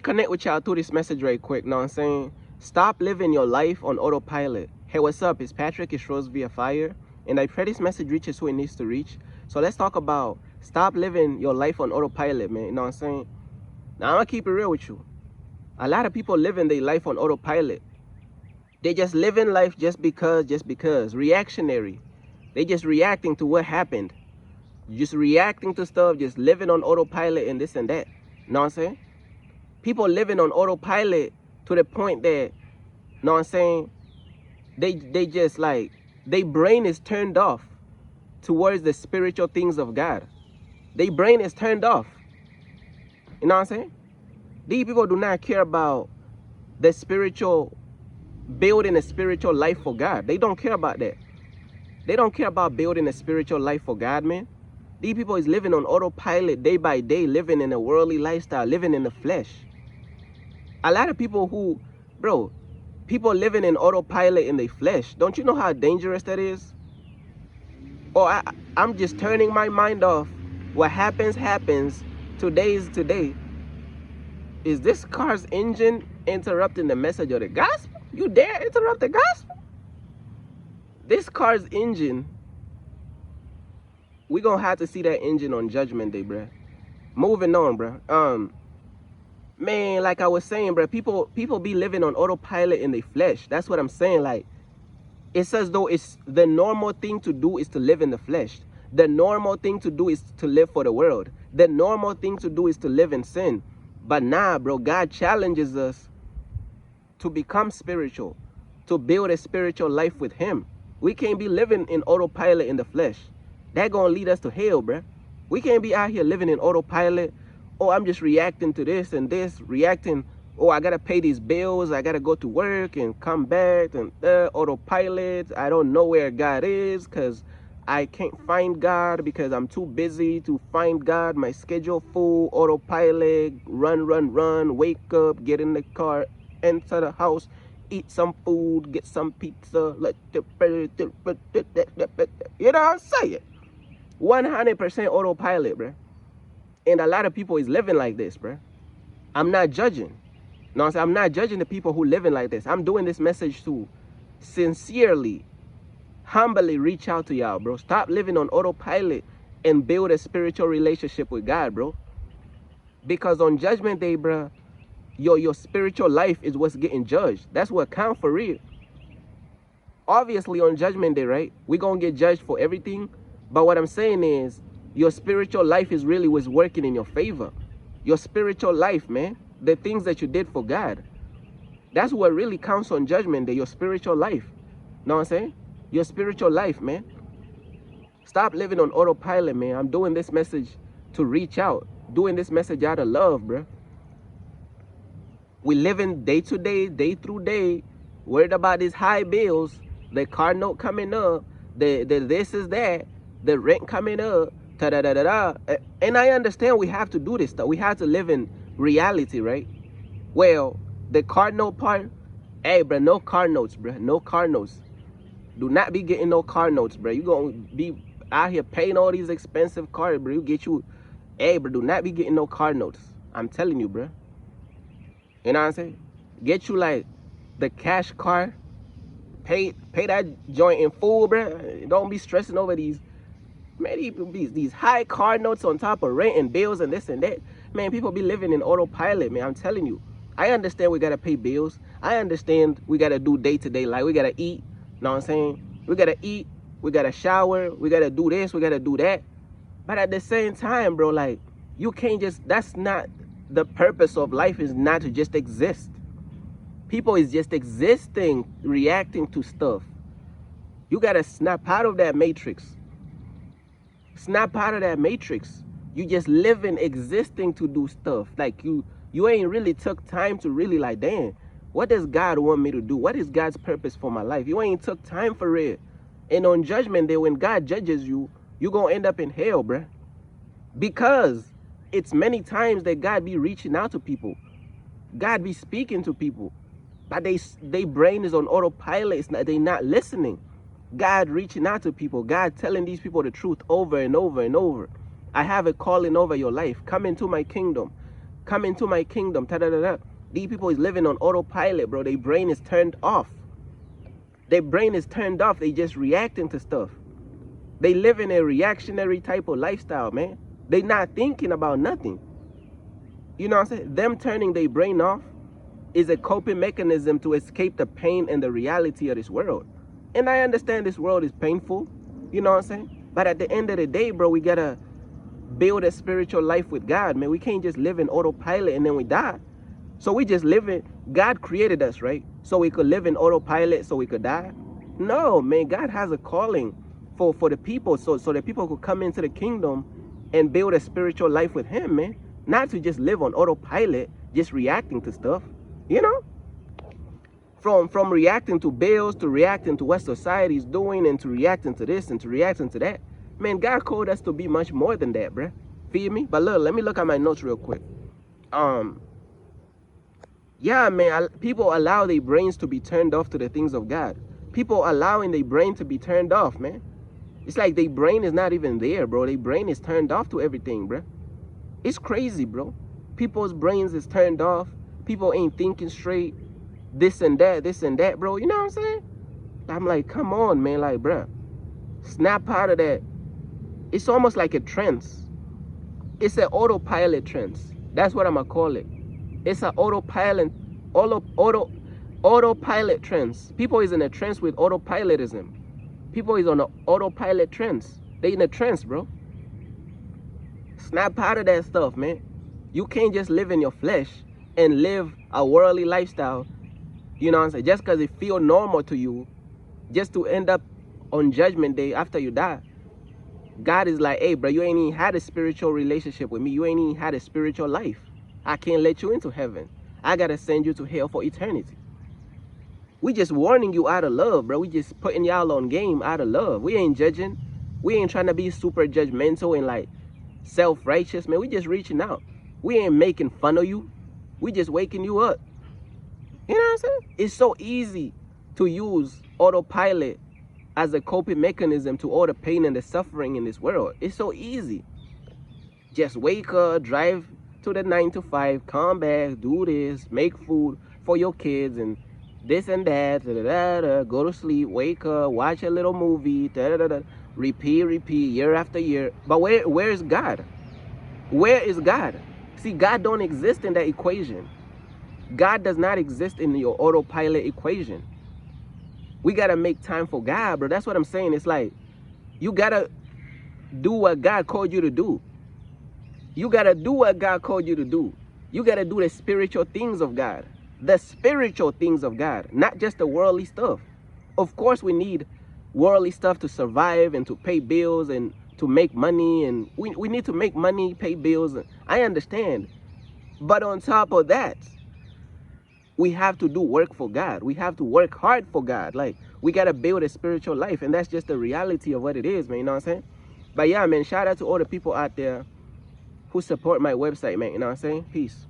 Connect with y'all through this message right quick. Know what I'm saying? Stop living your life on autopilot. Hey, what's up? It's Patrick. It's Rose via Fire. And I pray this message reaches who it needs to reach. So let's talk about stop living your life on autopilot, man. You know what I'm saying? Now, I'm going to keep it real with you. A lot of people living their life on autopilot. They just living life just because. Reactionary. They just reacting to what happened. Just reacting to stuff, just living on autopilot and this and that. You know what I'm saying? People living on autopilot to the point that, you know what I'm saying, they just like, their brain is turned off towards the spiritual things of God. Their brain is turned off. You know what I'm saying? These people do not care about the spiritual, building a spiritual life for God. They don't care about that. They don't care about building a spiritual life for God, man. These people is living on autopilot day by day, living in a worldly lifestyle, living in the flesh. A lot of people who, bro, people living in autopilot in their flesh. Don't you know how dangerous that is? Or I'm just turning my mind off. What happens, happens. Today's today. Is this car's engine interrupting the message of the gospel? You dare interrupt the gospel? This car's engine, we gonna have to see that engine on Judgment Day, bruh. Moving on, bruh. Man, like I was saying, bruh, people be living on autopilot in their flesh. That's what I'm saying. Like, it's as though it's the normal thing to do is to live in the flesh. The normal thing to do is to live for the world. The normal thing to do is to live in sin. But nah, bro, God challenges us to become spiritual, to build a spiritual life with Him. We can't be living in autopilot in the flesh. That gonna lead us to hell, bruh. We can't be out here living in autopilot. Oh, I'm just reacting to this and this, reacting. Oh, I gotta pay these bills. I gotta go to work and come back and autopilot. I don't know where God is because I can't find God because I'm too busy to find God. My schedule full, autopilot, run, wake up, get in the car, enter the house, eat some food, get some pizza, you know what I'm saying? 100% autopilot, bruh. And a lot of people is living like this, bruh. I'm not judging. No, I'm not judging the people who living like this. I'm doing this message to sincerely, humbly reach out to y'all, bro. Stop living on autopilot and build a spiritual relationship with God, bro. Because on Judgment Day, bruh, your spiritual life is what's getting judged. That's what counts for real. Obviously, on Judgment Day, right, we're going to get judged for everything. But what I'm saying is, your spiritual life is really what's working in your favor. Your spiritual life, man. The things that you did for God. That's what really counts on Judgment Day, your spiritual life. Know what I'm saying? Your spiritual life, man. Stop living on autopilot, man. I'm doing this message to reach out. Doing this message out of love, bro. We living day to day, day through day, worried about these high bills, the car note coming up, the this is that, the rent coming up, da-da-da-da-da. And I understand we have to do this stuff. We have to live in reality, right? Well, the car note part, hey, bro, no car notes, bro. No car notes. Do not be getting no car notes, bro. You gonna be out here paying all these expensive cars, bro. You get you, hey, bro, do not be getting no car notes. I'm telling you, bro. You know what I'm saying? Get you like the cash car. Pay that joint in full, bro. Don't be stressing over these, man, these high car notes on top of rent and bills and this and that. Man, people be living in autopilot, man. I'm telling you. I understand we got to pay bills. I understand we got to do day-to-day life. We got to eat. Know what I'm saying? We got to eat. We got to shower. We got to do this. We got to do that. But at the same time, bro, like, you can't just, that's not, the purpose of life is not to just exist. People is just existing, reacting to stuff. You got to snap out of that matrix. Snap out of that matrix. You just living, existing to do stuff. Like you ain't really took time to really like, damn, what does God want me to do? What is God's purpose for my life? You ain't took time for it. And on Judgment Day, when God judges you, you going to end up in hell, bruh. Because it's many times that God be reaching out to people. God be speaking to people. But they brain is on autopilot. They not listening. God reaching out to people. God telling these people the truth over and over and over. I have a calling over your life. Come into my kingdom. Come into my kingdom. Ta-da-da-da. These people is living on autopilot, bro. Their brain is turned off. Their brain is turned off. They just reacting to stuff. They live in a reactionary type of lifestyle, man. They not thinking about nothing. You know what I'm saying? Them turning their brain off is a coping mechanism to escape the pain and the reality of this world. And I understand this world is painful. You know what I'm saying? But at the end of the day, bro, we gotta build a spiritual life with God, man. We can't just live in autopilot and then we die. So we just live in, God created us, right? So we could live in autopilot so we could die? No, man, God has a calling for the people so that people could come into the kingdom and build a spiritual life with him, man. Not to just live on autopilot, just reacting to stuff, you know? From reacting to bills, to reacting to what society's doing, and to reacting to this and to reacting to that. Man, God called us to be much more than that, bruh. Feel me? But look, let me look at my notes real quick. Yeah, man, people allow their brains to be turned off to the things of God. People allowing their brain to be turned off, man. It's like their brain is not even there, bro. Their brain is turned off to everything, bro. It's crazy, bro. People's brains is turned off. People ain't thinking straight. This and that, bro. You know what I'm saying? I'm like, come on, man. Like, bro, snap out of that. It's almost like a trance. It's an autopilot trance. That's what I'm gonna call it. It's an autopilot trance. People is in a trance with autopilotism. People is on an autopilot trance. They in a trance, bro. Snap out of that stuff, man. You can't just live in your flesh and live a worldly lifestyle, you know what I'm saying, just because it feel normal to you, just to end up on judgment day after you die. God is like, hey, bro, you ain't even had a spiritual relationship with me. You ain't even had a spiritual life. I can't let you into heaven. I got to send you to hell for eternity. We just warning you out of love, bro. We just putting y'all on game out of love. We ain't judging. We ain't trying to be super judgmental and like self-righteous, man. We just reaching out. We ain't making fun of you. We just waking you up. You know what I'm saying? It's so easy to use autopilot as a coping mechanism to all the pain and the suffering in this world. It's so easy. Just wake up, drive to the 9 to 5, come back, do this, make food for your kids and this and that, go to sleep, wake up, watch a little movie, repeat year after year. But where is God? Where is God? See, God don't exist in that equation. God does not exist in your autopilot equation. We got to make time for God, bro. That's what I'm saying. It's like, you got to do what God called you to do. You got to do what God called you to do. You got to do the spiritual things of God. The spiritual things of God, not just the worldly stuff. Of course, we need worldly stuff to survive and to pay bills and to make money. And we need to make money, pay bills. I understand. But on top of that, we have to do work for God. We have to work hard for God. Like, we got to build a spiritual life. And that's just the reality of what it is, man. You know what I'm saying? But yeah, man, shout out to all the people out there who support my website, man. You know what I'm saying? Peace.